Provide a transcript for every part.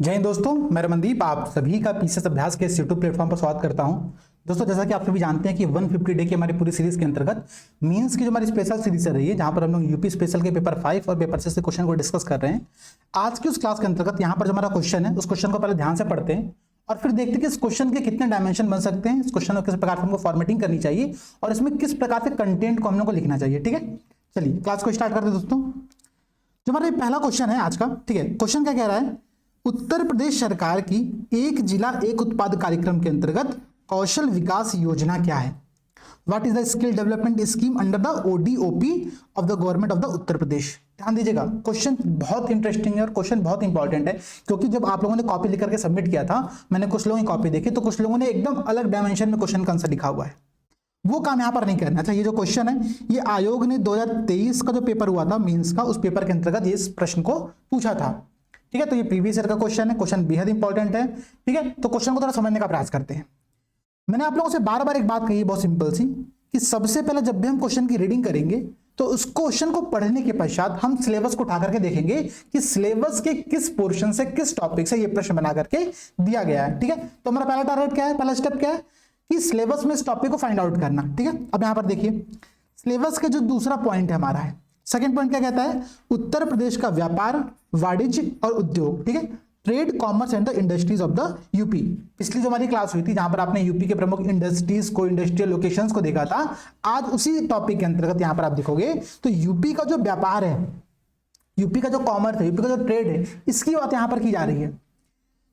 जय हिंद दोस्तों, मैं रमनदीप आप सभी का पीसीएस अभ्यास के इस यूट्यूब प्लेटफॉर्म पर स्वागत करता हूं। दोस्तों, जैसा कि आप सभी जानते हैं कि 150 डे की हमारी पूरी सीरीज के अंतर्गत मींस की जो हमारी स्पेशल सीरीज चल रही है, जहां पर हम लोग यूपी स्पेशल के पेपर 5 और पेपर 6 से क्वेश्चन को डिस्कस कर रहे हैं। आज की उस क्लास के अंतर्गत यहाँ पर जो हमारा क्वेश्चन है, उस क्वेश्चन को पहले ध्यान से पढ़ते हैं और फिर देखते हैं कि इस क्वेश्चन के कितने डायमेंशन बन सकते हैं, इस क्वेश्चन को किस प्रकार से हमको फॉर्मेटिंग करनी चाहिए और इसमें किस प्रकार से कंटेंट को हम लोग को लिखना चाहिए। ठीक है, चलिए क्लास को स्टार्ट करते हैं। दोस्तों, जो हमारा पहला क्वेश्चन है आज का, ठीक है, क्वेश्चन क्या कह रहा है? उत्तर प्रदेश सरकार की एक जिला एक उत्पाद कार्यक्रम के अंतर्गत कौशल विकास योजना क्या है? What is the skill development scheme under the ODOP of the government of the Uttar Pradesh? ध्यान दीजिएगा, क्वेश्चन बहुत इंटरेस्टिंग है और क्वेश्चन बहुत इंपॉर्टेंट है, क्योंकि जब आप लोगों ने कॉपी लिख करके सबमिट किया था, मैंने कुछ लोगों की कॉपी देखी तो कुछ लोगों ने एकदम अलग डायमेंशन में क्वेश्चन का आंसर लिखा हुआ है। वो काम यहाँ पर नहीं करना। अच्छा, ये जो क्वेश्चन है, ये आयोग ने 2023 का जो पेपर हुआ था मींस का, उस पेपर के अंतर्गत ये इस प्रश्न को पूछा था। ठीक है, तो ये प्रीवियस ईयर का क्वेश्चन है, क्वेश्चन बेहद इंपॉर्टेंट है। ठीक है, तो क्वेश्चन को थोड़ा समझने का प्रयास करते हैं। मैंने आप लोगों से बार बार एक बात कही है, बहुत सिंपल सी, कि सबसे पहले जब भी हम क्वेश्चन की रीडिंग करेंगे तो उस क्वेश्चन को पढ़ने के पश्चात हम सिलेबस को उठा करके देखेंगे कि सिलेबस के किस पोर्शन से, किस टॉपिक से ये प्रश्न बना करके दिया गया है। ठीक है, तो हमारा पहला टारगेट क्या है, पहला स्टेप क्या है कि सिलेबस में इस टॉपिक को फाइंड आउट करना। ठीक है, अब यहां पर देखिए सिलेबस का जो दूसरा पॉइंट है हमारा है, सेकंड पॉइंट क्या कहता है? उत्तर प्रदेश का व्यापार, वाणिज्य और उद्योग। ठीक है, trade, commerce and the industries of the UP. पिछली जो हमारी क्लास हुई थी, जहां पर आपने यूपी के प्रमुख इंडस्ट्रीज को, इंडस्ट्रियल लोकेशंस को देखा था, आज उसी टॉपिक के अंतर्गत यहां पर आप देखोगे तो यूपी का जो व्यापार है, यूपी का जो कॉमर्स है, यूपी का जो ट्रेड है, इसकी बात यहां पर की जा रही है।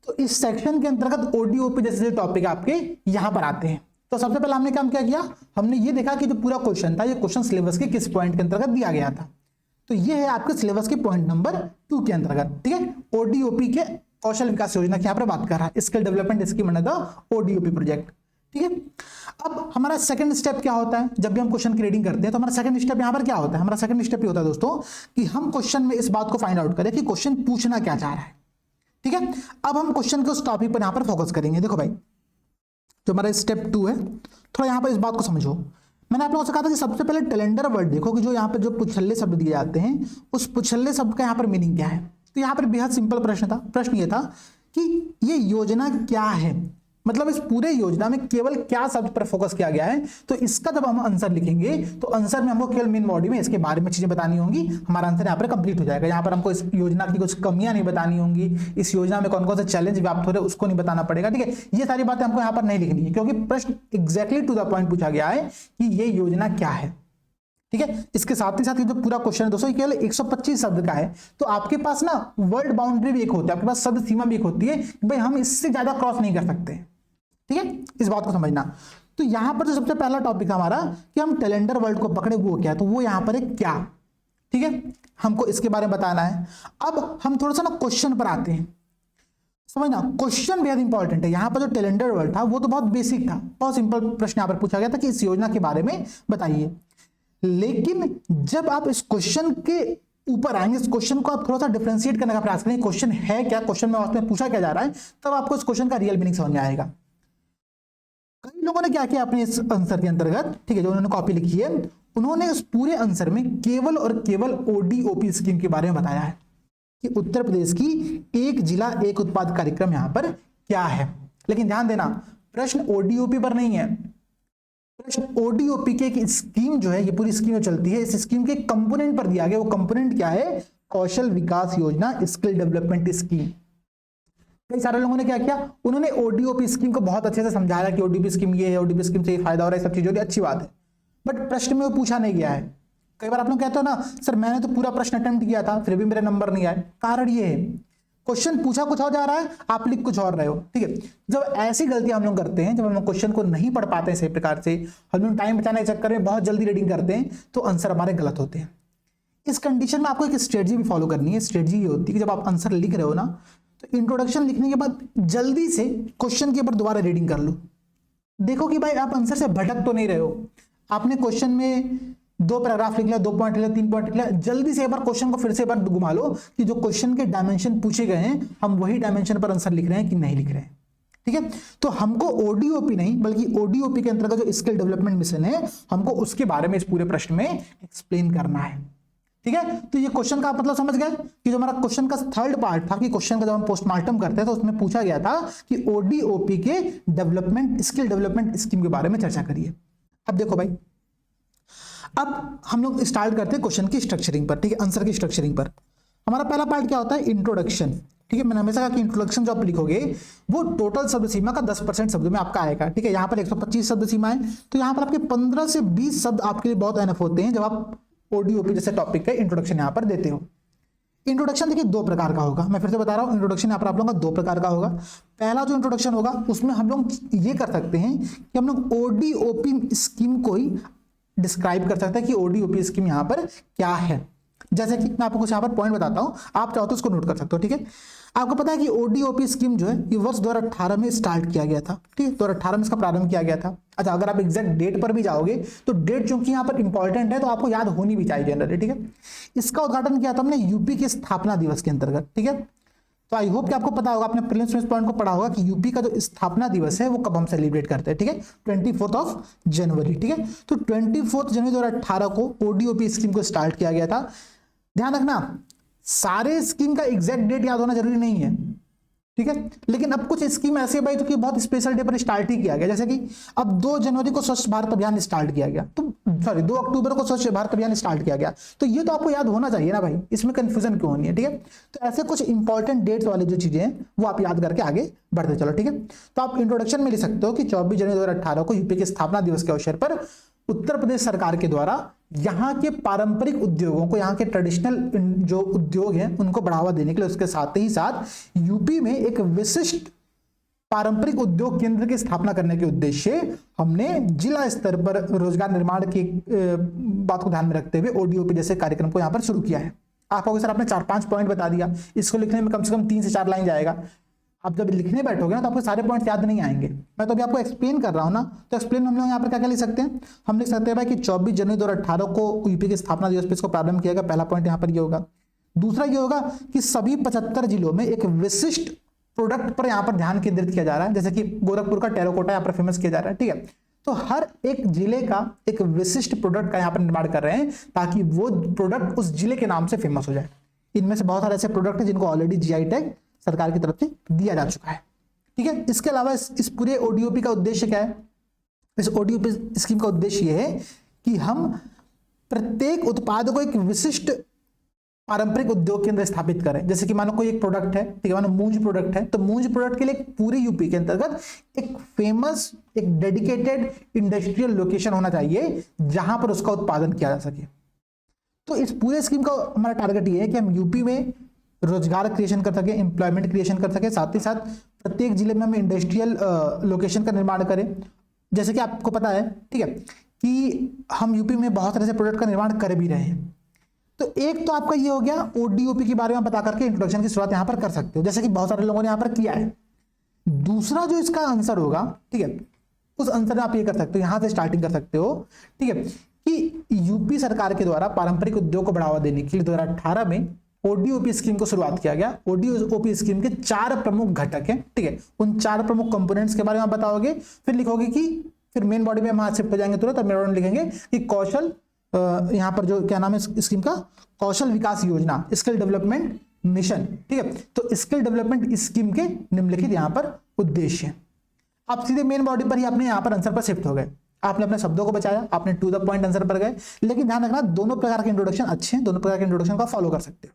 तो इस सेक्शन के अंतर्गत ओडीओपी जैसे टॉपिक आपके यहां पर आते हैं। तो सबसे पहले हमने काम क्या किया, हमने ये देखा कि जो पूरा क्वेश्चन था, ये क्वेश्चन सिलेबस के किस पॉइंट के अंतर्गत दिया गया था। तो ये है आपके सिलेबस के पॉइंट नंबर 2 के अंतर्गत। ठीक है, ओडीओपी के कौशल विकास योजना की यहां पर बात कर रहा है, skill development scheme under the ODOP project. ठीक है, अब हमारा सेकंड स्टेप क्या होता है? जब भी हम क्वेश्चन की रीडिंग करते हैं तो हमारा सेकंड स्टेप यहां पर क्या होता है? हमारा सेकंड स्टेप ये होता है दोस्तों कि हम क्वेश्चन में इस बात को फाइंड आउट करें कि क्वेश्चन पूछना क्या चाह रहा है। ठीक है, अब हम क्वेश्चन के उस टॉपिक पर यहां पर फोकस करेंगे। देखो भाई, जो हमारा स्टेप 2 है, थोड़ा यहां पर इस बात को समझो। मैंने आप लोगों से कहा था कि सबसे पहले कैलेंडर वर्ड देखो कि जो यहाँ पर जो पुछल्ले शब्द दिए जाते हैं, उस पुछल्ले शब्द का यहाँ पर मीनिंग क्या है। तो यहाँ पर बेहद सिंपल प्रश्न था। प्रश्न ये था कि ये योजना क्या है, मतलब इस पूरे योजना में केवल क्या शब्द पर फोकस किया गया है। तो इसका जब हम आंसर लिखेंगे तो आंसर में हमको केवल मेन बॉडी में इसके बारे में चीजें बतानी होंगी, हमारा आंसर यहाँ पर कंप्लीट हो जाएगा। यहाँ पर हमको इस योजना की कुछ कमियां नहीं बतानी होंगी, इस योजना में कौन कौन से चैलेंज व्याप्त हो रहे हैं उसको नहीं बताना पड़ेगा। ठीक है, ये सारी बातें हमको यहाँ पर नहीं लिखनी है, क्योंकि प्रश्न एग्जैक्टली टू द पॉइंट पूछा गया है कि ये योजना क्या है। ठीक है, इसके साथ ही साथ ये जो पूरा क्वेश्चन है दोस्तों, केवल 125 शब्द का है। तो आपके पास ना वर्ड बाउंड्री भी एक होती है, आपके पास शब्द सीमा भी एक होती है, भाई हम इससे ज्यादा क्रॉस नहीं कर सकते। ठीक है, इस बात को समझना। तो यहां पर जो सबसे पहला टॉपिक हमारा कि हम कैलेंडर वर्ड को पकड़े, वो क्या? तो वो यहां पर है क्या। ठीक है, हमको इसके बारे में बताना है। अब हम थोड़ा सा ना क्वेश्चन पर आते हैं, समझना क्वेश्चन बेहद इंपॉर्टेंट है। यहां पर जो कैलेंडर वर्ड था वो तो बहुत बेसिक था, बहुत सिंपल प्रश्न यहां पर पूछा गया था कि इस योजना के बारे में बताइए। लेकिन जब आप इस क्वेश्चन के ऊपर आएंगे, इस क्वेश्चन को आप थोड़ा सा डिफरेंशिएट करने का प्रयास करेंगे, क्वेश्चन है क्या, क्वेश्चन में वास्तव में पूछा क्या जा रहा है, तब आपको इस क्वेश्चन का रियल मीनिंग समझ में आएगा। कई लोगों ने क्या किया अपने इस आंसर के अंतर्गत, ठीक है, जो उन्होंने कॉपी लिखी है, उन्होंने उस पूरे आंसर में केवल और केवल ओडीओपी स्कीम के बारे में बताया है कि उत्तर प्रदेश की एक जिला एक उत्पाद कार्यक्रम यहां पर क्या है। लेकिन ध्यान देना, प्रश्न ओडीओपी पर नहीं है, प्रश्न ओडीओपी के एक स्कीम जो है, ये पूरी स्कीम जो चलती है, इस स्कीम के कंपोनेंट पर दिया गया। वो कंपोनेंट क्या है? कौशल विकास योजना, स्किल डेवलपमेंट स्कीम। कई सारे लोगों ने क्या किया, उन्होंने ओडीओपी स्कीम को बहुत अच्छे से समझाया कि ओडीओपी स्कीम ये है, ओडीओपी स्कीम से ये फायदा हो रहा है, सब चीजें अच्छी बात है, बट प्रश्न में वो पूछा नहीं गया है। कई बार आप लोग कहते हो ना, सर मैंने तो पूरा प्रश्न अटेम्प्ट किया था फिर भी मेरे नंबर नहीं आए। कारण ये है, क्वेश्चन पूछा कुछ और जा रहा है, आप लिख कुछ और रहे हो। ठीक है, जब ऐसी गलती हम लोग करते हैं, जब हम लोग क्वेश्चन को नहीं पढ़ पाते हैं सही प्रकार से, हम लोग टाइम बचाने के चक्कर में बहुत जल्दी रीडिंग करते हैं, तो आंसर हमारे गलत होते हैं। इस कंडीशन में आपको एक स्ट्रेटजी भी फॉलो करनी है। स्ट्रेटजी ये होती है कि जब आप आंसर लिख रहे हो ना, तो इंट्रोडक्शन लिखने के बाद जल्दी से क्वेश्चन के ऊपर दोबारा रीडिंग कर लो। देखो कि भाई आप आंसर से भटक तो नहीं रहे हो। आपने क्वेश्चन में 2 पैराग्राफ लिख लिया, 2 पॉइंट लिख लिया, 3 पॉइंट लिख लिया, जल्दी से एक बार क्वेश्चन को फिर से एक बार घुमा लो कि जो क्वेश्चन के डायमेंशन पूछे गए हैं, हम वही डायमेंशन पर आंसर लिख रहे हैं कि नहीं लिख रहे हैं। ठीक है, तो हमको ओडीओपी नहीं बल्कि ओडीओपी के अंतर्गत जो स्किल डेवलपमेंट मिशन है, हमको उसके बारे में इस पूरे प्रश्न में एक्सप्लेन करना है। ठीक है। तो ये क्वेश्चन का मतलब समझ गए कि जो हमारा क्वेश्चन का थर्ड पार्ट था कि क्वेश्चन का जब हम पोस्टमार्टम करते हैं तो उसमें पूछा गया था कि ओडीओपी के डेवलपमेंट स्किल डेवलपमेंट स्कीम के बारे में चर्चा करिए। अब देखो भाई, अब हम लोग स्टार्ट करते हैं क्वेश्चन की स्ट्रक्चरिंग पर, ठीक है, आंसर की स्ट्रक्चरिंग पर। हमारा पहला पार्ट क्या होता है, इंट्रोडक्शन, ठीक है। मैंने हमेशा कहा कि इंट्रोडक्शन जो आप लिखोगे वो टोटल शब्द सीमा का 10% शब्दों में आपका आएगा, ठीक है। यहाँ पर 125 शब्द सीमा है, तो यहाँ पर आपके 15 से 20 शब्द आपके लिए बहुत एनफ होते हैं जब आप ओडीओपी जैसे टॉपिक का इंट्रोडक्शन यहाँ पर देते हो। इंट्रोडक्शन देखिए दो प्रकार का होगा, मैं फिर से बता रहा हूँ, इंट्रोडक्शन यहाँ पर आप लोगों का दो प्रकार का होगा। पहला जो इंट्रोडक्शन होगा उसमें हम लोग ये कर सकते हैं कि हम लोग ओडीओपी स्कीम को ही डिस्क्राइब कर सकते हैं कि ओडीओपी स्कीम यहाँ पर क्या है। जैसे कि मैं आपको कुछ यहाँ पर पॉइंट बताता हूँ, आप चाहो तो उसको नोट कर सकते हो, ठीक है। आपको पता है कि ओडीओपी स्कीम जो है ये वर्ष 2018 में स्टार्ट किया गया था, ठीक है, 2018 में इसका प्रारंभ किया गया था। अच्छा, अगर आप एग्जैक्ट डेट पर भी जाओगे तो डेट चूंकि यहाँ पर इंपॉर्टेंट है तो आपको याद होनी भी चाहिए जनरली, ठीक है। इसका उद्घाटन किया था हमने यूपी के स्थापना दिवस के अंतर्गत, ठीक है। तो आई होप कि आपको पता होगा, आपने प्रीलिम्स में इस पॉइंट को पढ़ा होगा कि यूपी का जो स्थापना दिवस है वो कब हम सेलिब्रेट करते हैं, ठीक है, 24 जनवरी, ठीक है। तो 24 जनवरी 2018 को ओडीओपी स्कीम को स्टार्ट किया गया था। ध्यान रखना, सारे स्कीम का एग्जैक्ट डेट याद होना जरूरी नहीं है, ठीक है। लेकिन अब कुछ स्कीम ऐसे है भाई तो कि बहुत स्पेशल डे पर स्टार्ट ही किया गया, जैसे कि अब 2 जनवरी को स्वच्छ भारत अभियान स्टार्ट किया गया, तो सॉरी 2 अक्टूबर को स्वच्छ भारत अभियान स्टार्ट किया गया, तो ये तो आपको याद होना चाहिए ना भाई, इसमें कंफ्यूजन क्यों होनी है, ठीक है। तो ऐसे कुछ इंपॉर्टेंट डेट्स वाली जो चीजें हैं वो आप याद करके आगे बढ़ते चलो, ठीक है। तो आप इंट्रोडक्शन में लिख सकते हो कि 24 जनवरी 2018 को यूपी के स्थापना दिवस के अवसर पर उत्तर प्रदेश सरकार के द्वारा यहाँ के पारंपरिक उद्योगों को, यहाँ के ट्रेडिशनल जो उद्योग हैं उनको बढ़ावा देने के लिए, उसके साथ ही साथ यूपी में एक विशिष्ट पारंपरिक उद्योग केंद्र की स्थापना करने के उद्देश्य हमने जिला स्तर पर रोजगार निर्माण की बात को ध्यान में रखते हुए ओडीओपी जैसे कार्यक्रम को यहाँ पर शुरू किया है। आप कहोगे सर आपने 4-5 पॉइंट बता दिया, इसको लिखने में कम से कम 3 से 4 लाइन जाएगा। आप जब लिखने बैठोगे ना तो आपको सारे पॉइंट्स याद नहीं आएंगे, मैं तो अभी आपको एक्सप्लेन कर रहा हूं ना, तो एक्सप्लेन हम लोग यहाँ पर क्या क्या लिख सकते हैं, हम लिख सकते हैं भाई कि 24 जनवरी 2018 को यूपी के स्थापना दिवस पर इसको प्रारंभ किया गया, पहला पॉइंट यहाँ पर ये होगा। दूसरा ये होगा कि सभी 75 जिलों में एक विशिष्ट प्रोडक्ट पर यहाँ पर ध्यान केंद्रित किया जा रहा है, जैसे कि गोरखपुर का टेराकोटा यहाँ पर फेमस किया जा रहा है, ठीक है। तो हर एक जिले का एक विशिष्ट प्रोडक्ट का यहाँ पर निर्माण कर रहे हैं ताकि वो प्रोडक्ट उस जिले के नाम से फेमस हो जाए। इनमें से बहुत सारे ऐसे प्रोडक्ट हैं जिनको ऑलरेडी जीआई टैग सरकार की तरफ से दिया जा चुका है, ठीक है। इसके अलावा इस पूरे ओडीओपी का उद्देश्य क्या है, इस ओडीओपी स्कीम का उद्देश्य यह है कि हम प्रत्येक उत्पाद को एक विशिष्ट पारंपरिक उद्योग के अंदर स्थापित करें। जैसे कि मानो कोई एक प्रोडक्ट है, ठीक है, मानो मूंज प्रोडक्ट है, तो मूंज प्रोडक्ट के लिए पूरे यूपी के अंतर्गत एक फेमस, एक डेडिकेटेड इंडस्ट्रियल लोकेशन होना चाहिए जहां पर उसका उत्पादन किया जा सके। तो इस पूरे स्कीम का हमारा टारगेट ये है कि हम यूपी में रोजगार क्रिएशन कर सके, एम्प्लॉयमेंट क्रिएशन कर सके, साथ ही साथ प्रत्येक जिले में हम इंडस्ट्रियल लोकेशन का निर्माण करें। जैसे कि आपको पता है, ठीक है, कि हम यूपी में बहुत सारे ऐसे प्रोडक्ट का निर्माण कर भी रहे हैं। तो एक तो आपका ये हो गया ओडीओपी के बारे में बता करके इंट्रोडक्शन की शुरुआत यहां पर कर सकते हो, जैसे कि बहुत सारे लोगों ने यहां पर किया है। दूसरा जो इसका आंसर होगा, ठीक है, उस आंसर में आप ये कर सकते हो, यहां से स्टार्टिंग कर सकते हो, ठीक है, कि यूपी सरकार के द्वारा पारंपरिक उद्योग को बढ़ावा देने के लिए 2018 में ओडीओपी स्कीम को शुरुआत किया गया। ओडीओपी स्कीम के 4 प्रमुख घटक हैं, ठीक है, उन 4 प्रमुख कंपोनेंट्स के बारे में आप बताओगे, फिर लिखोगे कि फिर मेन बॉडी में हम हाथ शिफ्ट हो जाएंगे तुरंत, मेन बॉडी में लिखेंगे कि कौशल, यहाँ पर जो क्या नाम है स्कीम का, कौशल विकास योजना, स्किल डेवलपमेंट मिशन, ठीक है। तो स्किल डेवलपमेंट स्कीम के निम्नलिखित यहाँ पर उद्देश्य है। आप सीधे मेन बॉडी पर ही अपने यहाँ पर आंसर पर शिफ्ट हो गए, आपने अपने शब्दों को बचाया, आपने टू द पॉइंट आंसर पर गए। लेकिन ध्यान रखना दोनों प्रकार के इंट्रोडक्शन अच्छे हैं, दोनों प्रकार के इंट्रोडक्शन को फॉलो कर सकते हो।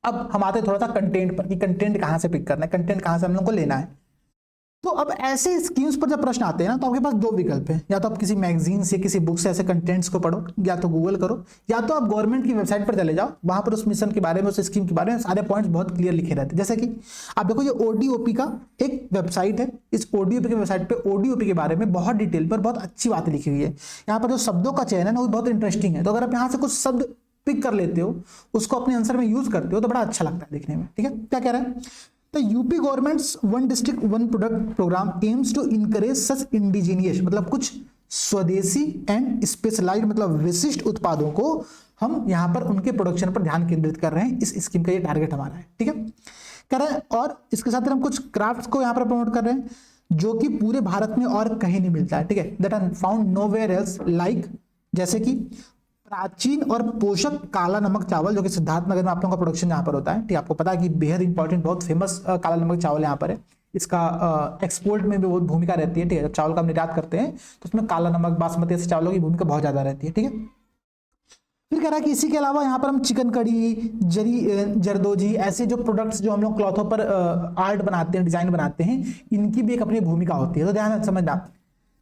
अब हम आते हैं थोड़ा सा कंटेंट पर कि कंटेंट कहां से पिक करना है, कंटेंट कहां से हम लोग को लेना है। तो अब ऐसे स्कीम्स पर जब प्रश्न आते हैं ना तो आपके पास 2 विकल्प हैं, या तो आप किसी मैगजीन से, किसी बुक से ऐसे कंटेंट्स को पढ़ो, या तो गूगल करो, या तो आप गवर्नमेंट की वेबसाइट पर चले जाओ, वहां पर उस मिशन के बारे में, उस स्कीम के बारे में सारे पॉइंट्स बहुत क्लियर लिखे रहते हैं। जैसे कि आप देखो ये ओडीओपी का एक वेबसाइट है, इस ओडीओपी की वेबसाइट पे ओडीओपी के बारे में बहुत डिटेल पर बहुत अच्छी बातें लिखी हुई है। यहाँ पर जो शब्दों का चयन है ना वो बहुत इंटरेस्टिंग है, तो अगर आप यहाँ से कुछ शब्द पिक कर लेते हो, उसको अपने आंसर में यूज करते हो तो बड़ा अच्छा लगता है देखने में, ठीक है। क्या कह रहा है, तो UP government's one district one product program aims to encourage such indigenous, मतलब कुछ स्वदेशी एंड स्पेशलाइज्ड, मतलब विशिष्ट उत्पादों को हम यहाँ पर उनके प्रोडक्शन पर ध्यान केंद्रित कर रहे हैं। इस स्कीम का ये टारगेट हमारा है, ठीक है, कर रहे हैं। और इसके साथ हम कुछ क्राफ्ट्स को यहाँ पर प्रमोट कर रहे हैं जो कि पूरे भारत में और कहीं नहीं मिलता है, ठीक है, that are found nowhere else, like जैसे कि प्राचीन और पोषक काला नमक चावल, जो कि सिद्धार्थनगर में आप लोगों का प्रोडक्शन यहाँ पर होता है। ठीक, आपको पता है कि बेहद इंपॉर्टेंट, बहुत फेमस काला नमक चावल यहाँ पर है। इसका एक्सपोर्ट में भी बहुत भूमिका रहती है। ठीक है, जब चावल का हम निर्यात करते हैं तो उसमें काला नमक, बासमती ऐसे चावलों की भूमिका बहुत ज्यादा रहती है। ठीक है, फिर कह रहा है कि इसी के अलावा यहाँ पर हम चिकन कड़ी, जरदोजी, ऐसे जो प्रोडक्ट्स जो हम लोग क्लॉथों पर आर्ट बनाते हैं, डिजाइन बनाते हैं, इनकी भी एक अपनी भूमिका होती है। तो ध्यान समझना,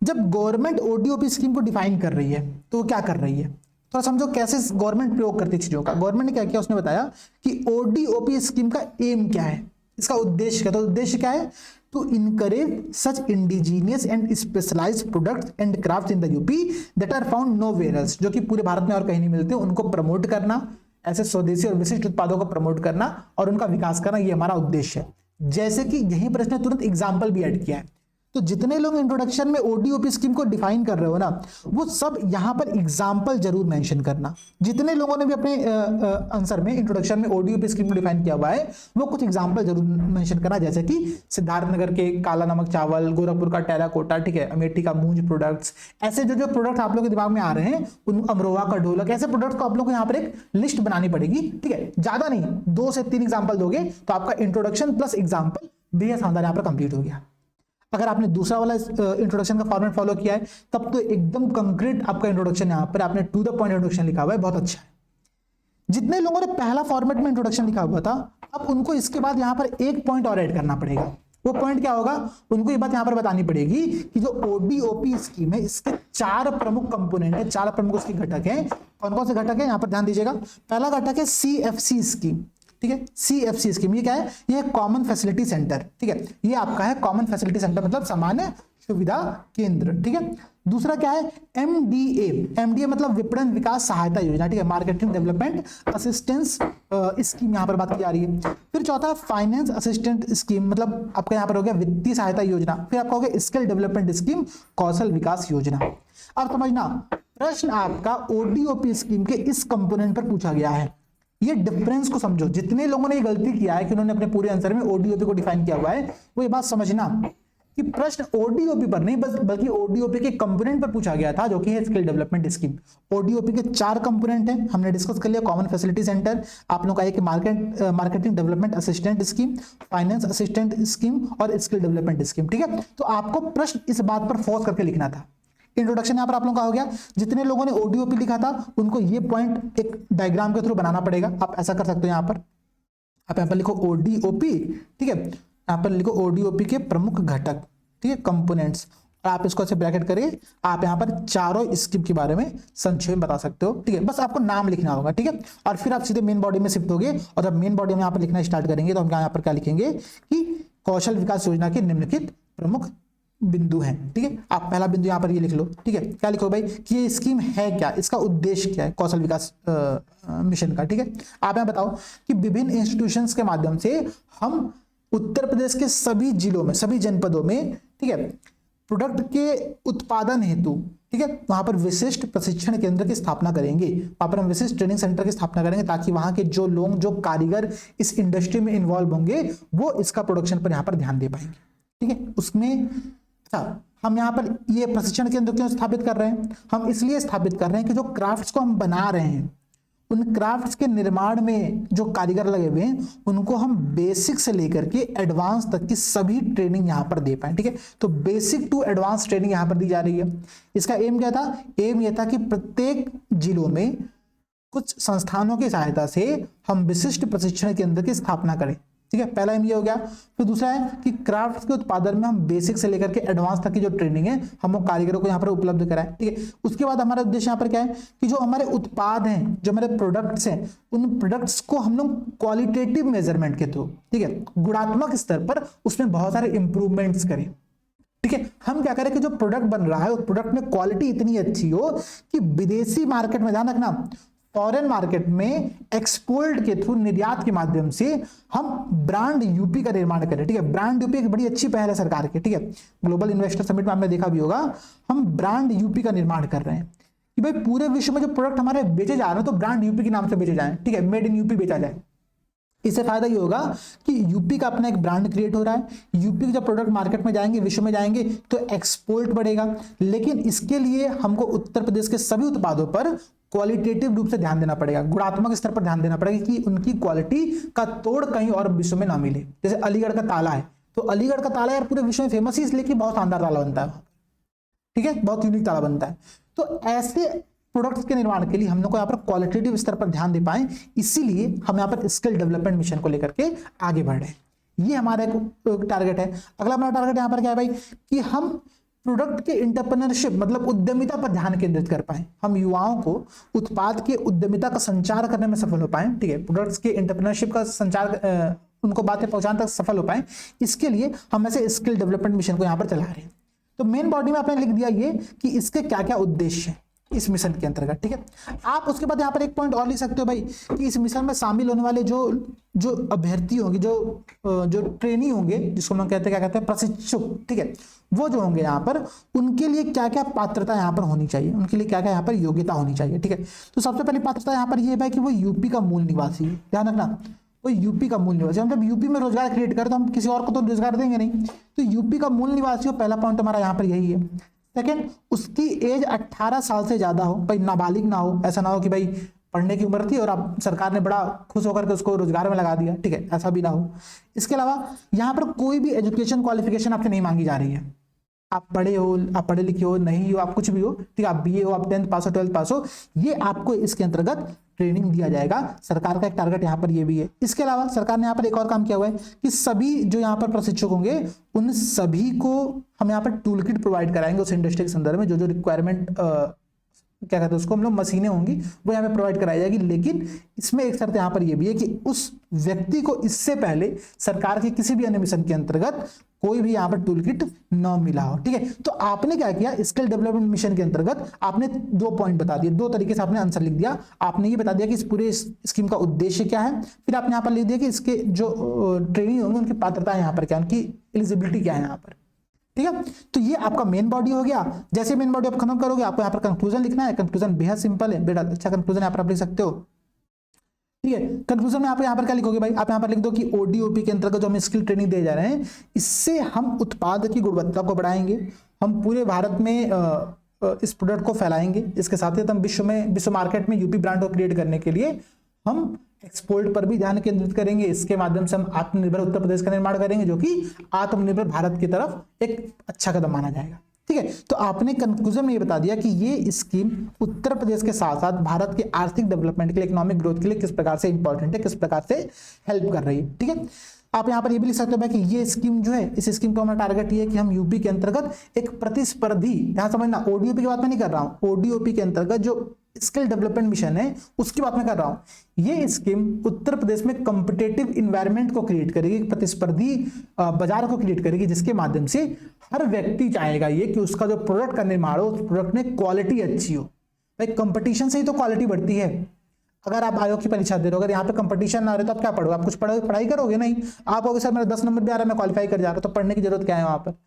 जब गवर्नमेंट ओडीओपी स्कीम को डिफाइन कर रही है तो वो क्या कर रही है, थोड़ा समझो कैसे गवर्नमेंट प्रयोग करती है चीजों का। गवर्नमेंट ने क्या किया, उसने बताया कि ओडीओपी स्कीम का एम क्या है, इसका उद्देश्य क्या। तो उद्देश्य क्या है, to encourage such indigenous and specialised products and crafts in the UP that are found nowhere else, जो कि पूरे भारत में और कहीं नहीं मिलते, उनको प्रमोट करना, ऐसे स्वदेशी और विशिष्ट उत्पादों को प्रमोट करना और उनका विकास करना, ये हमारा उद्देश्य है। जैसे कि यहीं पर इसने तुरंत एग्जाम्पल भी ऐड किया है। तो जितने लोग इंट्रोडक्शन में ओडीओपी स्कीम को डिफाइन कर रहे हो ना, वो सब यहां पर एग्जांपल जरूर मेंशन करना। जितने लोगों ने भी अपने आंसर में इंट्रोडक्शन में ओडीओपी स्कीम को डिफाइन किया हुआ है, वो कुछ एग्जांपल जरूर मेंशन करना, जैसे कि सिद्धार्थनगर के काला नमक चावल, गोरखपुर का टेराकोटा, ठीक है, अमेठी का मूंज प्रोडक्ट्स, ऐसे जो जो प्रोडक्ट आप लोगों के दिमाग में आ रहे हैं, उन अमरोहा का ढोलक, ऐसे प्रोडक्ट को आप लोग को यहाँ पर एक लिस्ट बनानी पड़ेगी। ठीक है, ज्यादा नहीं, 2 से 3 एग्जाम्पल दोगे तो आपका इंट्रोडक्शन प्लस एग्जाम्पल बेहद शानदार यहाँ पर कंप्लीट हो गया। अगर आपने दूसरा वाला इंट्रोडक्शन का फॉर्मेट फॉलो किया है, तब तो एकदम कंक्रीट आपका इंट्रोडक्शन, यहां पर आपने टू द पॉइंट इंट्रोडक्शन लिखा हुआ है, बहुत अच्छा है। जितने लोगों ने पहला फॉर्मेट में इंट्रोडक्शन लिखा हुआ था, अब उनको इसके बाद यहां पर एक पॉइंट और ऐड करना पड़ेगा। वो पॉइंट क्या होगा, उनको ये बात यहां पर बतानी पड़ेगी कि जो ओडीओपी स्कीम है, इसके 4 प्रमुख कंपोनेंट है, 4 प्रमुख उसके घटक हैं। कौन कौन से घटक है, यहां पर ध्यान दीजिएगा। पहला घटक है सीएफसी स्कीम। ठीक है, सीएफसी स्कीम, ये क्या है, ये कॉमन फैसिलिटी सेंटर। ठीक है, ये आपका है कॉमन फैसिलिटी सेंटर, मतलब सामान्य सुविधा केंद्र। ठीक है, दूसरा क्या है, एमडीए। एमडीए मतलब विपणन विकास सहायता योजना। ठीक है, मार्केटिंग डेवलपमेंट असिस्टेंस स्कीम यहाँ पर बात की जा रही है। फिर चौथा फाइनेंस असिस्टेंट स्कीम, मतलब आपका यहाँ पर हो गया वित्तीय सहायता योजना। फिर आपका हो गया स्किल डेवलपमेंट स्कीम, कौशल विकास योजना। अब समझना, प्रश्न आपका ओडीओपी स्कीम के इस कंपोनेंट पर पूछा गया है। ये डिफरेंस को समझो। जितने लोगों ने ये गलती किया है कि उन्होंने अपने पूरे आंसर में ओडीओपी को डिफाइन किया हुआ है, वो ये बात समझना कि प्रश्न ओडीओपी पर नहीं बल्कि ओडीओपी के कंपोनेंट पर पूछा गया था, जो कि है स्किल डेवलपमेंट स्कीम। ओडीओपी के 4 कंपोनेंट हैं, हमने डिस्कस कर लिया। कॉमन फैसिलिटी सेंटर, आप लोग का एक marketing development assistant scheme, finance assistant scheme और स्किल डेवलपमेंट स्कीम। ठीक है, तो आपको प्रश्न इस बात पर फोर्स करके लिखना था। इंट्रोडक्शन यहाँ पर आप लोगों का हो गया। जितने लोगों ने ओडीओपी लिखा था, उनको ये पॉइंट एक डायग्राम के थ्रू बनाना पड़ेगा। आप ऐसा कर सकते हो, यहाँ पर आप यहाँ पर लिखो ओडीओपी। ठीक है, यहाँ पर लिखो ओडीओपी के प्रमुख घटक, ठीक है, कंपोनेंट्स, और आप इसको ऐसे ब्रैकेट करिए। आप यहाँ पर चारों स्कीम के बारे में संक्षेप में बता सकते हो। ठीक है, बस आपको नाम लिखना होगा। ठीक है, और फिर आप सीधे मेन बॉडी में शिफ्ट होगे, और जब मेन बॉडी में यहाँ पर लिखना स्टार्ट करेंगे तो हम यहाँ पर क्या लिखेंगे कि कौशल विकास योजना के निम्नलिखित प्रमुख बिंदु हैं। ठीक है, आप पहला बिंदु यहां पर ये लिख लो। ठीक है, क्या लिखो भाई कि ये स्कीम है क्या, इसका उद्देश्य क्या है, कौशल विकास मिशन का। ठीक है, आप यहां बताओ कि विभिन्न इंस्टीट्यूशंस के माध्यम से हम उत्तर प्रदेश के सभी जिलों में, सभी जनपदों में, ठीक है, प्रोडक्ट के उत्पादन हेतु, ठीक है, वहां पर विशिष्ट प्रशिक्षण केंद्र की स्थापना करेंगे। वहां पर हम विशिष्ट ट्रेनिंग सेंटर की स्थापना करेंगे, ताकि वहां के जो लोग, जो कारीगर इस इंडस्ट्री में इन्वॉल्व होंगे, वो इसका प्रोडक्शन पर यहाँ पर ध्यान दे पाएंगे। ठीक है, उसमें हम यहाँ पर ये प्रशिक्षण केंद्र क्यों स्थापित कर रहे हैं, हम इसलिए स्थापित कर रहे हैं कि जो क्राफ्ट्स को हम बना रहे हैं, उन क्राफ्ट्स के निर्माण में जो कारीगर लगे हुए हैं, उनको हम बेसिक से लेकर के एडवांस तक की सभी ट्रेनिंग यहाँ पर दे पाए। ठीक है, तो बेसिक टू एडवांस ट्रेनिंग यहाँ पर दी जा रही है। इसका एम क्या था, एम यह था कि प्रत्येक जिलों में कुछ संस्थानों की सहायता से हम विशिष्ट प्रशिक्षण केंद्र की स्थापना करें। ठीक है, पहला एम ये हो गया। फिर दूसरा है कि क्राफ्ट के उत्पादन में हम बेसिक से लेकर के एडवांस तक की जो ट्रेनिंग है, हम वो कारीगरों को यहाँ पर उपलब्ध कराएं। ठीक है, उसके बाद हमारा उद्देश्य यहाँ पर क्या है कि जो हमारे उत्पाद हैं, जो हमारे प्रोडक्ट्स हैं, उन प्रोडक्ट्स को हम लोग क्वालिटेटिव मेजरमेंट के थ्रू, ठीक है, गुणात्मक स्तर पर उसमें बहुत सारे इंप्रूवमेंट्स करें। ठीक है, हम क्या करें कि जो प्रोडक्ट बन रहा है, उस प्रोडक्ट में क्वालिटी इतनी अच्छी हो कि विदेशी मार्केट में, ध्यान रखना, फॉरेन मार्केट में एक्सपोर्ट के थ्रू, निर्यात के माध्यम से हम ब्रांड यूपी का निर्माण करें। ठीक है, ब्रांड यूपी एक बड़ी अच्छी पहल है सरकार की। ठीक है, ग्लोबल इन्वेस्टर समिट में आपने देखा भी होगा, हम ब्रांड यूपी का निर्माण कर रहे हैं कि भाई पूरे विश्व में जो प्रोडक्ट हमारे बेचे जा रहे हैं, तो ब्रांड यूपी के नाम से बेचे जाएं। ठीक है, मेड इन यूपी बेचा जाए। इससे फायदा ये होगा कि यूपी का अपना एक ब्रांड क्रिएट हो रहा है। यूपी के जब प्रोडक्ट मार्केट में जाएंगे, विश्व में जाएंगे, तो एक्सपोर्ट बढ़ेगा। लेकिन इसके लिए हमको उत्तर प्रदेश के सभी उत्पादों पर क्वालिटेटिव रूप से ध्यान देना पड़ेगा, गुणात्मक स्तर पर ध्यान देना पड़ेगा कि उनकी क्वालिटी का तोड़ कहीं और विश्व में ना मिले। जैसे अलीगढ़ का ताला है, तो अलीगढ़ का ताला यार पूरे विश्व में फेमस ही इसलिए कि बहुत शानदार ताला बनता है, ठीक है, बहुत यूनिक ताला बनता है। तो ऐसे प्रोडक्ट्स के निर्माण के लिए हम लोग को यहाँ पर क्वालिटेटिव स्तर पर ध्यान दे पाए, इसीलिए हम यहाँ पर स्किल डेवलपमेंट मिशन को लेकर के आगे बढ़ रहे हैं। ये हमारा एक टारगेट है। अगला हमारा टारगेट यहाँ पर क्या है भाई, कि हम प्रोडक्ट के एंटरप्रेन्योरशिप मतलब उद्यमिता पर ध्यान केंद्रित कर पाए, हम युवाओं को उत्पाद के उद्यमिता का संचार करने में सफल हो पाए, ठीक है, प्रोडक्ट्स के एंटरप्रेन्योरशिप का संचार उनको बातें पहुंचाने तक सफल हो पाए। इसके लिए हम ऐसे स्किल डेवलपमेंट मिशन को यहाँ पर चला रहे हैं। तो मेन बॉडी में आपने लिख दिया ये कि इसके क्या क्या उद्देश्य हैं इस मिशन के अंतर्गत, ठीक है। आप उसके बाद यहाँ पर एक पॉइंट और लिख सकते हो भाई कि इस मिशन में शामिल होने वाले जो अभ्यर्थी होंगे, जो ट्रेनी होंगे, जिसको हम कहते हैं, क्या कहते हैं, प्रशिक्षुक, ठीक है, वो जो होंगे यहाँ पर, उनके लिए क्या क्या पात्रता यहाँ पर होनी चाहिए, उनके लिए क्या क्या यहाँ पर योग्यता होनी चाहिए, ठीक है। तो सबसे पहली पात्रता यहाँ पर ये भाई कि वो यूपी का मूल निवासी है, ध्यान रखना, वो यूपी का मूल निवासी। हम जब यूपी में रोजगार क्रिएट करें तो हम किसी और को तो रोजगार देंगे नहीं, तो यूपी का मूल निवासी हो, पहला पॉइंट हमारा यहाँ पर यही है। सेकंड, उसकी एज 18 साल से ज्यादा हो, भाई नाबालिग ना हो, ऐसा ना हो कि भाई पढ़ने की उम्र थी और अब सरकार ने बड़ा खुश होकर के उसको रोजगार में लगा दिया, ठीक है, ऐसा भी ना हो। इसके अलावा यहाँ पर कोई भी एजुकेशन क्वालिफिकेशन आपसे नहीं मांगी जा रही है, आप पढ़े हो, आप पढ़े लिखे हो, नहीं हो, आप कुछ भी हो, ठीक है, आप बीए हो, आप 10th पास हो, 12th पास हो, ये आपको इसके अंतर्गत ट्रेनिंग दिया जाएगा। सरकार का एक टारगेट यहाँ पर ये भी है। इसके अलावा सरकार ने यहाँ पर एक और काम किया हुआ है कि सभी जो यहाँ पर प्रशिक्षक होंगे उन सभी को हम यहाँ पर टूल किट प्रोवाइड कराएंगे उस इंडस्ट्री के संदर्भ में, जो रिक्वायरमेंट क्या कहते हैं उसको, हम लोग मशीनें होंगी वो यहाँ पे प्रोवाइड कराई जाएगी। लेकिन इसमें एक शर्त यहाँ पर ये भी है कि उस व्यक्ति को इससे पहले सरकार के किसी भी अन्य मिशन के अंतर्गत कोई भी यहाँ पर टूल किट न मिला हो, ठीक है। तो आपने क्या किया, स्किल डेवलपमेंट मिशन के अंतर्गत आपने 2 पॉइंट बता दिए, 2 तरीके से आपने आंसर लिख दिया। आपने ये बता दिया कि इस पूरे स्कीम का उद्देश्य क्या है, फिर आपने यहाँ पर लिख दिया कि इसके जो ट्रेनिंग होंगे उनकी पात्रता यहाँ पर क्या, उनकी एलिजिबिलिटी क्या है यहाँ पर, ठीक है। तो ये आपका मेन बॉडी हो गया। जैसे मेन बॉडी आप खत्म करोगे, आपको यहाँ पर कंक्लूजन लिखना है। कंक्लूजन बेहद सिंपल है बेटा, अच्छा कंक्लूजन यहाँ पर आप लिख सकते हो, ठीक है। कंक्लूजन में आप यहाँ पर क्या लिखोगे भाई, आप यहाँ पर लिख दो कि ओडीओपी के अंतर्गत जो हम स्किल ट्रेनिंग दे जा रहे हैं, इससे हम उत्पाद की गुणवत्ता को बढ़ाएंगे, हम पूरे भारत में इस प्रोडक्ट को फैलाएंगे। इसके साथ ही हम विश्व मार्केट में यूपी ब्रांड को क्रिएट करने के लिए हम एक्सपोर्ट पर भी ध्यान केंद्रित करेंगे। इसके माध्यम से हम आत्मनिर्भर उत्तर प्रदेश का निर्माण करेंगे, जो कि आत्मनिर्भर भारत की तरफ एक अच्छा कदम माना जाएगा, ठीक है। तो आपने कंक्लूजन में ये बता दिया कि ये स्कीम उत्तर प्रदेश के साथ साथ भारत के आर्थिक डेवलपमेंट के लिए, इकोनॉमिक ग्रोथ के लिए किस प्रकार से इंपॉर्टेंट है, किस प्रकार से हेल्प कर रही है, ठीक है। आप यहाँ पर ये भी लिख सकते हो कि ये स्कीम जो है, इस स्कीम का हमारा टारगेट ये है कि हम यूपी के अंतर्गत एक प्रतिस्पर्धी, यहाँ समझना ओडीओपी की बात मैं नहीं कर रहा हूँ, ओडीओपी के अंतर्गत जो स्किल डेवलपमेंट मिशन है उसकी बात मैं कर रहा हूं। ये स्कीम उत्तर प्रदेश में कॉम्पिटिटिव इन्वायरमेंट को क्रिएट करेगी, प्रतिस्पर्धी बाजार को क्रिएट करेगी, जिसके माध्यम से हर व्यक्ति चाहेगा ये कि उसका जो प्रोडक्ट का निर्माण हो, उस प्रोडक्ट में क्वालिटी अच्छी हो। भाई कंपटीशन से ही तो क्वालिटी बढ़ती है। अगर आप आयोग की परीक्षा दे रहे हो, अगर यहाँ पे कंपटीशन ना रहे तो आप क्या पढ़ोगे, आप कुछ पढ़ाई करोगे नहीं। आप कहोगे सर मेरा 10 नंबर भी आ रहा है, मैं क्वालिफाई कर जा रहा हूँ, तो पढ़ने की जरूरत क्या है वहां पर।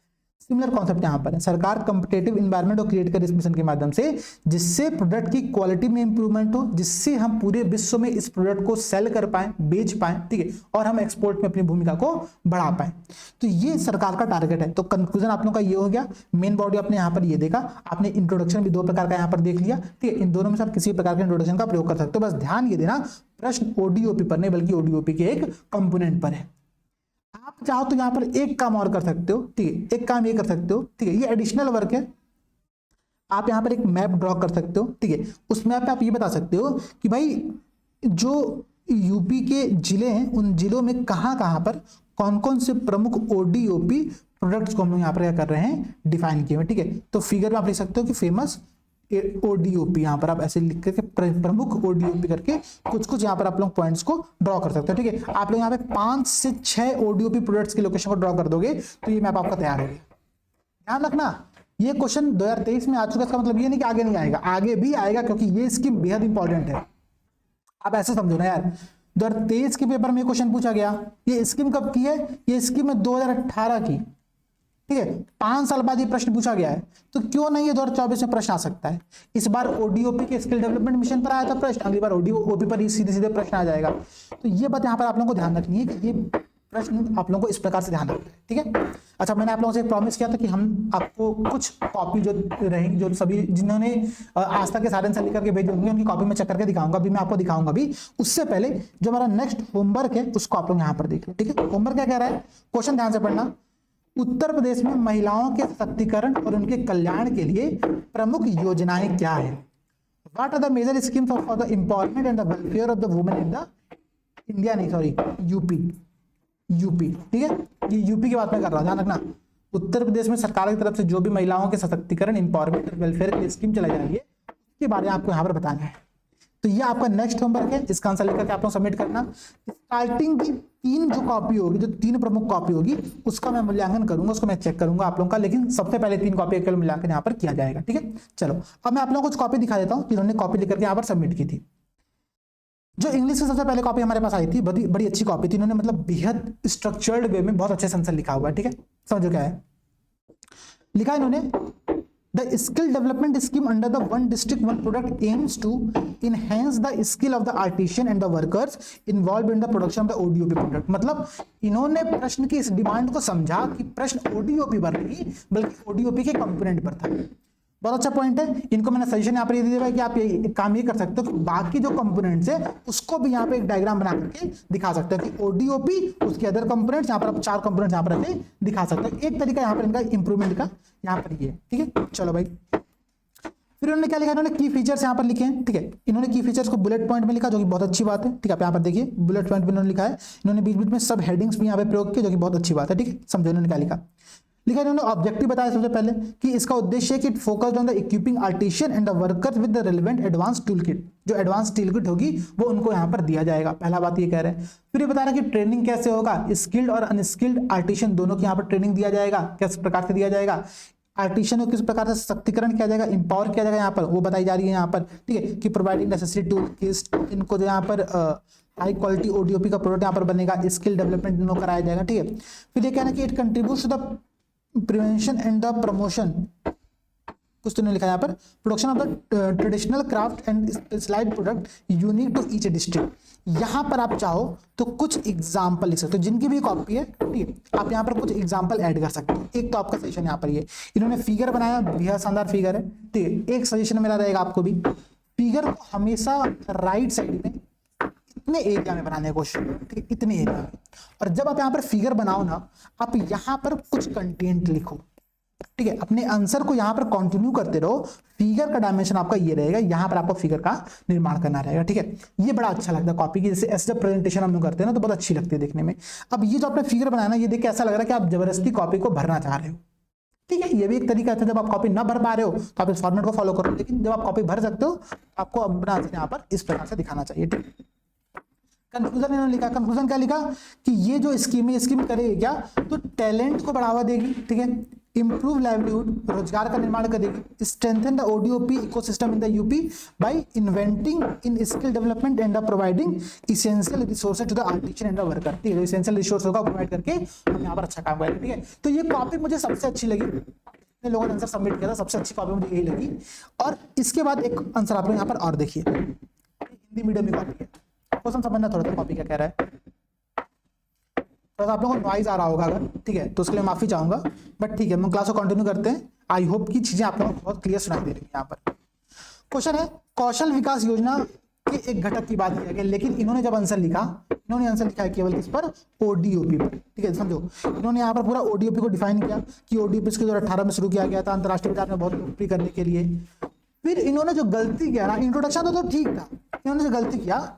सिमिलर कॉन्सेप्ट यहाँ पर है। सरकार कंपिटेटिव इन्वायरमेंट को क्रिएट करे इस मिशन के माध्यम से, जिससे प्रोडक्ट की क्वालिटी में इंप्रूवमेंट हो, जिससे हम पूरे विश्व में इस प्रोडक्ट को सेल कर पाए, बेच पाए, ठीक है, और हम एक्सपोर्ट में अपनी भूमिका को बढ़ा पाए। तो ये सरकार का टारगेट है। तो कंक्लूजन आप लोगों का ये हो गया। मेन बॉडी आपने यहाँ पर ये देखा, आपने इंट्रोडक्शन भी 2 प्रकार का यहाँ पर देख लिया, ठीक है। इन दोनों में से आप किसी प्रकार के इंट्रोडक्शन का प्रयोग कर सकते हो। बस ध्यान ये देना, प्रश्न ओडीओपी पर नहीं बल्कि ओडीओपी के एक कंपोनेंट पर है। आप चाहो तो यहां पर एक काम और कर सकते हो, ठीक है, एक काम ये कर सकते हो, ठीक है, ये एडिशनल वर्क है। आप यहां पर एक मैप ड्रॉ कर सकते हो, ठीक है। उस मैप पे आप ये बता सकते हो कि भाई जो यूपी के जिले हैं, उन जिलों में कहां पर कौन कौन से प्रमुख ओडीओपी प्रोडक्ट्स को हम लोग यहाँ पर क्या कर रहे हैं, डिफाइन किए हुए, ठीक है। तो फिगर में आप लिख सकते हो कि फेमस ओडीओपी, यहाँ पर आप ऐसे लिख करके प्रमुख ओडीओपी करके कुछ यहाँ पर आप लोग पॉइंट्स को ड्रॉ कर सकते हो, ठीक है। आप लोग यहाँ पे 5 से 6 ओडीओपी प्रोडक्ट्स के लोकेशन को ड्रॉ कर दोगे तो ये मैप आपका तैयार हो गया। ध्यान रखना, ये क्वेश्चन 2023 में आ चुका है, इसका मतलब ये नहीं कि आगे नहीं आएगा, आगे भी आएगा, क्योंकि ये स्कीम बेहद इंपॉर्टेंट है। आप ऐसे समझो ना यार, 2023 के पेपर में क्वेश्चन पूछा गया। ये स्कीम कब की है, ये स्कीम है 2018 की, ठीक है। 5 साल बाद ये प्रश्न पूछा गया है, तो क्यों नहीं ये 2024 में प्रश्न आ सकता है। इस बार ओडीओपी के स्किल डेवलपमेंट मिशन पर आया था प्रश्न, अगली बार ओडीओपी पर ही सीधे सीधे प्रश्न आ जाएगा। तो ये बात यहाँ पर आप लोगों को ध्यान रखनी है कि ये प्रश्न आप लोगों को इस प्रकार से ध्यान रखना है, ठीक है। अच्छा, मैंने आप लोगों से प्रॉमिस किया था कि हम आपको कुछ कॉपी जो रहेंगी, जो सभी जिन्होंने आज तक के सारे आंसर लिख करके भेजे होंगे उनकी कॉपी में चेक करके दिखाऊंगा। अभी मैं आपको दिखाऊंगा भी, उससे पहले जो हमारा नेक्स्ट होमवर्क है उसको आप लोग यहाँ पर देखिए, ठीक है। होमवर्क क्या कह रहा है, क्वेश्चन ध्यान से पढ़ना। उत्तर प्रदेश में महिलाओं के सशक्तिकरण और उनके कल्याण के लिए प्रमुख योजनाएं क्या है? What are the major schemes for the empowerment and the welfare of the women in the India, नहीं सॉरी यूपी, ठीक है। ये यूपी की बात मैं कर रहा हूं, ध्यान रखना। उत्तर प्रदेश में सरकार की तरफ से जो भी महिलाओं के सशक्तिकरण, एम्पावरमेंट और वेलफेयर की स्कीम चलाई जा रही है उसके बारे में आपको यहाँ पर बताना है। तो ये आपका नेक्स्ट होमवर्क है, इसका आंसर लेकर के आप लोग सबमिट करना। स्टार्टिंग की 3 जो कॉपी होगी, जो 3 प्रमुख कॉपी होगी, उसका मैं मूल्यांकन करूंगा, उसको मैं चेक करूंगा आप लोगों का, लेकिन सबसे पहले 3 कॉपी का मूल्यांकन यहाँ पर किया जाएगा, ठीक है। चलो अब मैं आप लोगों को कुछ कॉपी दिखा देता हूँ जिन्होंने कॉपी लेकर के यहाँ पर सबमिट की थी। जो इंग्लिश की सबसे पहले कॉपी हमारे पास आई थी, बड़ी अच्छी कॉपी थी, इन्होंने मतलब बेहद स्ट्रक्चर्ड वे में बहुत अच्छे से आंसर लिखा हुआ है, ठीक है। समझो क्या है लिखा है इन्होंने। The skill development scheme under the one district one product aims to enhance the skill of the artisan and the workers involve in the production of the ODOP product. मतलब इन्होंने प्रश्न की इस डिमांड को समझा कि प्रश्न ओडीओपी पर नहीं बल्कि ओडीओपी के कंपोनेंट पर था। बहुत अच्छा पॉइंट है। इनको मैंने सजेशन यहाँ पर ये दिया है कि आप ये काम ये कर सकते हो कि बाकी जो कंपोनेंट्स है उसको भी यहाँ पे एक डायग्राम बना करके दिखा सकते हो कि ओडीओपी उसके अदर कंपोनेंट्स, यहाँ पर आप 4 कंपोनेंट्स यहाँ पर ऐसे दिखा सकते हो। एक तरीका यहाँ पर इनका इंप्रूवमेंट का यहाँ पर ये, ठीक है। चलो भाई, फिर उन्होंने क्या लिखा, इन्होंने की फीचर्स यहाँ पर लिखे हैं, ठीक है। इन्होंने की फीचर्स को बुलेट पॉइंट में लिखा जो कि बहुत अच्छी बात है, ठीक है। आप यहाँ पर देखिए बुलेट पॉइंट में इन्होंने लिखा है, इन्होंने बीच बीच में सब हेडिंग्स भी यहाँ पे प्रयोग किए जो कि बहुत अच्छी बात है, ठीक है। समझो इन्होंने क्या लिखा। इन्होंने ऑब्जेक्टिव बताया सबसे पहले कि इसका उद्देश्य है कि it focused on the equipping artisan and the workers with the relevant advance tool kit. जो एडवांस टूल किट होगी वो उनको यहाँ पर दिया जाएगा, पहला बात ये कह रहे हैं। फिर ये बता रहा है कि ट्रेनिंग कैसे होगा, स्किल्ड और अनस्किल्ड आर्टिशियन दोनों की यहाँ पर ट्रेनिंग दिया जाएगा, किस प्रकार से दिया जाएगा, आर्टिशियन को किस प्रकार से सशक्तिकरण किया जाएगा, इंपावर किया जाएगा यहाँ पर, वो बताई जा रही है यहाँ पर, ठीक है। कि प्रोवाइडिंग नेसेसरी टूल किट, इनको जो यहाँ पर हाई क्वालिटी ओडीओपी का प्रोडक्ट यहाँ पर बनेगा, स्किल डेवलपमेंट इनको कराया जाएगा, ठीक है। फिर ये कहना कि it contributes to the prevention and the promotion, कुछ तो नहीं लिखा यहाँ पर, production of the traditional craft and specialised product unique to each district. यहाँ पर आप चाहो तो कुछ एग्जाम्पल लिख सकते हो, जिनकी भी कॉपी है, ठीक है। आप यहाँ पर कुछ एग्जाम्पल ऐड कर सकते हो। एक तो आपका सजेशन यहाँ पर ये इन्होंने फिगर बनाया, बेहद शानदार फिगर है, ठीक है। एक सजेशन मेरा रहेगा आपको भी, फिगर को हमेशा राइट साइड में इतने एरिया में बनाने की कोशिश करो, ठीक है, इतने एरिया में। और जब आप यहाँ पर फिगर बनाओ ना, आप यहाँ पर कुछ कंटेंट लिखो, ठीक है। अपने आंसर को यहाँ पर कंटिन्यू करते रहो। फिगर का डायमेंशन आपका ये रहेगा, यहाँ पर आपको फिगर का निर्माण करना रहेगा, ठीक है। ये बड़ा अच्छा लगता है कॉपी की, जैसे ऐसे जब प्रेजेंटेशन हम लोग करते हैं ना तो बहुत अच्छी लगती है देखने में। अब ये जो आपने फिगर बनाया ना, ये देख के ऐसा लग रहा है कि आप जबरदस्ती कॉपी को भरना चाह रहे हो, ठीक है। ये भी एक तरीका है, जब आप कॉपी ना भर पा रहे हो तो आप इस फॉर्मेट को फॉलो करो, लेकिन जब आप कॉपी भर सकते हो आपको अपना आंसर यहाँ पर इस प्रकार से दिखाना चाहिए, ठीक है। कंक्लूजन इन्होंने लिखा, कंक्लूजन क्या लिखा कि ये जो स्कीम है, स्कीम करेगी क्या, तो टैलेंट को बढ़ावा देगी, ठीक है, इंप्रूव लाइवलीहुड, रोजगार का निर्माण करेगी, strengthen the ODOP ecosystem in the UP by inventing in skill development and providing essential resources to the artisan and the worker, ठीक है। इसेंशियल रिसोर्स होगा प्रोवाइड करके हम यहाँ पर अच्छा काम करेंगे, ठीक है। तो ये कॉपी मुझे सबसे अच्छी लगी, लोगों ने आंसर सबमिट किया था, सबसे अच्छी कॉपी मुझे यही लगी। और इसके बाद एक आंसर आप लोग यहाँ पर और देखिए, हिंदी मीडियम में कॉपी है, क्वेश्चन समझना थोड़ा सा कॉपी क्या कह रहा है। तो आप लोगों को नॉइज आ रहा होगा अगर, ठीक है, तो उसके लिए माफी चाहूंगा, बट ठीक है, हम क्लास को कंटिन्यू करते हैं। आई होप की चीजें आप लोगों को बहुत क्लियर सुनाई दे रही है। यहाँ पर क्वेश्चन है, कौशल विकास योजना के एक घटक की बात किया गया, लेकिन इन्होंने जब आंसर लिखा, इन्होंने आंसर लिखा है केवल किस पर, ओडीओपी पर, ठीक है। समझो, इन्होंने यहाँ पर पूरा ओडीओपी को डिफाइन किया कि ओडीओपी इसके 2018 में शुरू किया गया था अंतरराष्ट्रीय बाजार में बहुत लोकप्रिय करने के लिए। फिर इन्होंने जो गलती किया ना, इंट्रोडक्शन तो ठीक था, इन्होंने जो गलती किया,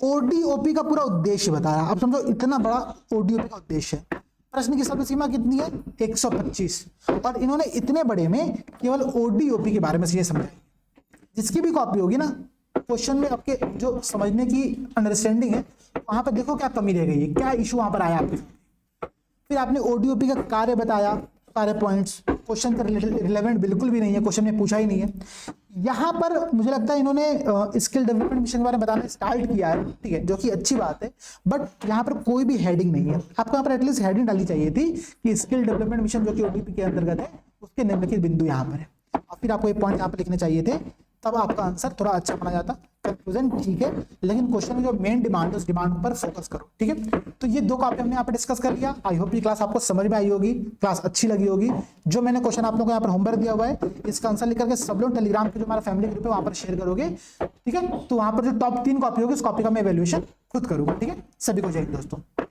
ओडीओपी का पूरा उद्देश्य बताया। अब समझो इतना बड़ा ओडीओपी का उद्देश्य है, प्रश्न की समय सीमा कितनी है, 125, और इन्होंने इतने बड़े में केवल ओडीओपी के बारे में ये समझाई। जिसकी भी कॉपी होगी ना, क्वेश्चन में आपके जो समझने की अंडरस्टैंडिंग है, वहां पर देखो क्या कमी रह गई है, क्या इशू वहां पर आया आपके। फिर आपने ओडीओपी का कार्य बताया, सारे पॉइंट्स क्वेश्चन से रिलेवेंट बिल्कुल भी नहीं है, क्वेश्चन में पूछा ही नहीं है। यहाँ पर मुझे लगता है इन्होंने स्किल डेवलपमेंट मिशन के बारे में बताना स्टार्ट किया है, ठीक है, जो कि अच्छी बात है, बट यहाँ पर कोई भी हेडिंग नहीं है। आपको यहाँ पर एटलीस्ट हेडिंग डालनी चाहिए थी कि स्किल डेवलपमेंट मिशन जो कि ओडीपी के अंतर्गत है, उसके निम्नलिखित बिंदु यहाँ पर है, और फिर आपको ये पॉइंट यहाँ पर लिखने चाहिए थे तब आपका आंसर थोड़ा अच्छा बना जाता। कंफ्यूजन ठीक है, लेकिन क्वेश्चन में जो मेन डिमांड है उस डिमांड पर फोकस करो, ठीक है। तो ये दो कॉपी हमने यहाँ पे डिस्कस कर लिया। आई होप ये क्लास आपको समझ में आई होगी, क्लास अच्छी लगी होगी। जो मैंने क्वेश्चन आप लोगों को यहाँ पर होमवर्क दिया हुआ है, इसका आंसर लिख करके सब लोग टेलीग्राम के जो हमारा फैमिली ग्रुप है वहां पर शेयर करोगे, ठीक है। तो वहां पर जो टॉप 3 कॉपी होगी उस कॉपी का मैं वैल्यूएशन खुद करूंगा, ठीक है। सभी को जय हिंद दोस्तों।